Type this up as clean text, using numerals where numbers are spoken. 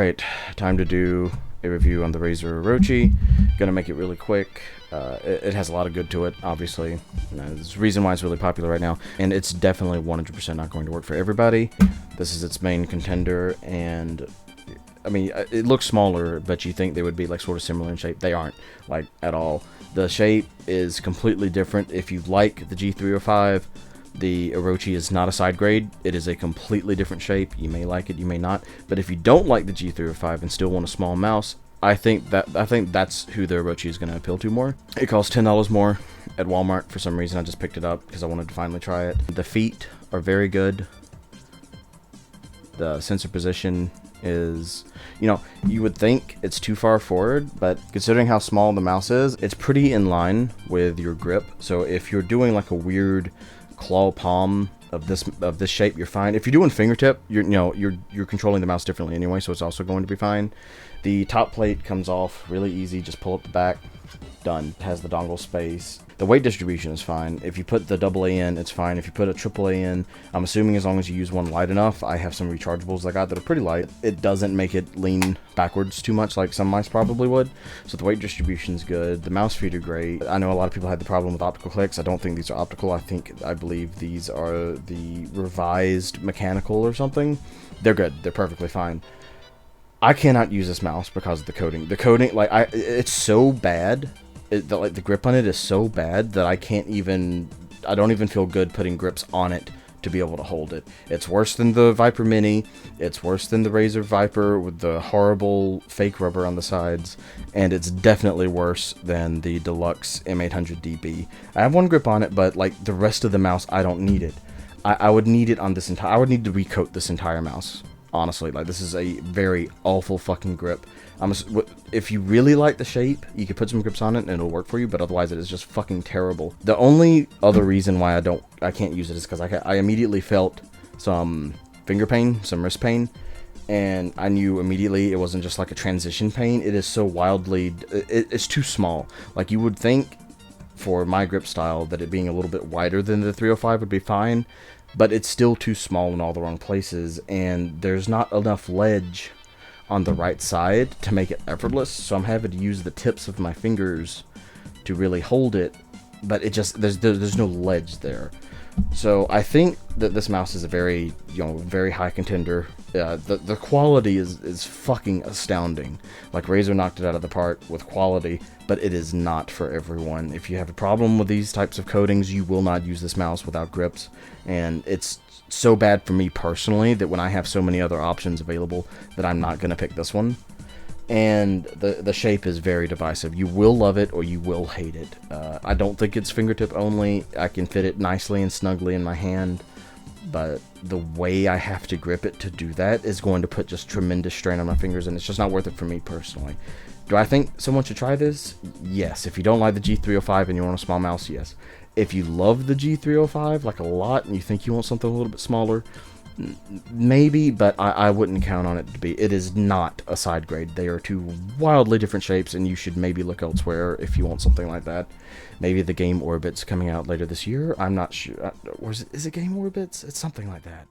Alright, time to do a review on the Razer Orochi. Gonna make it really quick. It has a lot of good to it, obviously. There's a reason why it's really popular right now, and it's definitely 100% not going to work for everybody. This is its main contender, and I mean, it looks smaller, but you think they would be like sort of similar in shape. They aren't, like, at all. The shape is completely different. If you like the G305, the Orochi is not a side grade. It is a completely different shape. You may like it, you may not. But if you don't like the G305 and still want a small mouse, I think that's who the Orochi is going to appeal to more. It costs $10 more at Walmart for some reason. I just picked it up because I wanted to finally try it. The feet are very good. The sensor position is, you know, you would think it's too far forward, but considering how small the mouse is, it's pretty in line with your grip. So if you're doing like a weird claw palm of this shape, you're fine. If you're doing fingertip, you're controlling the mouse differently anyway, so it's also going to be fine. The top plate comes off really easy. Just pull up the back, done. It has the dongle space. The weight distribution is fine. If you put the AA in, it's fine. If you put a AAA in, I'm assuming as long as you use one light enough. I have some rechargeables I got that are pretty light. It doesn't make it lean backwards too much like some mice probably would. So the weight distribution is good. The mouse feet are great. I know a lot of people had the problem with optical clicks. I don't think these are optical. I believe these are the revised mechanical or something. They're good. They're perfectly fine. I cannot use this mouse because of the coating. The coating, like, it's so bad. The grip on it is so bad that I don't even feel good putting grips on it to be able to hold it. It's worse than the Viper Mini. It's worse than the Razer Viper with the horrible fake rubber on the sides. And it's definitely worse than the Deluxe M800DB. I have one grip on it, but like the rest of the mouse, I don't need it. I would need it on this entire, I would need to recoat this entire mouse. Honestly, like, this is a very awful fucking grip. If you really like the shape, you could put some grips on it and it'll work for you, but otherwise it is just fucking terrible. The only other reason why I can't use it is because I immediately felt some finger pain, some wrist pain, and I knew immediately it wasn't just like a transition pain. It is so wildly, it's too small. Like, you would think for my grip style that it being a little bit wider than the 305 would be fine, but it's still too small in all the wrong places, and there's not enough ledge on the right side to make it effortless, so I'm having to use the tips of my fingers to really hold it, but it just, there's no ledge there. So I think that this mouse is a very, very high contender. The quality is fucking astounding. Like, Razer knocked it out of the park with quality, but it is not for everyone. If you have a problem with these types of coatings, you will not use this mouse without grips, and it's so bad for me personally that when I have so many other options available that I'm not going to pick this one. And the shape is very divisive. You will love it or you will hate it. I don't think it's fingertip only. I can fit it nicely and snugly in my hand, but the way I have to grip it to do that is going to put just tremendous strain on my fingers, and it's just not worth it for me personally. Do I think someone should try this? Yes. If you don't like the G305 and you want a small mouse, yes. If you love the G305 like a lot and you think you want something a little bit smaller, maybe, but I wouldn't count on it to be. It is not a side grade. They are two wildly different shapes, and you should maybe look elsewhere if you want something like that. Maybe the game Orbit's coming out later this year. I'm not sure. Or is it Game Orbit's? It's something like that.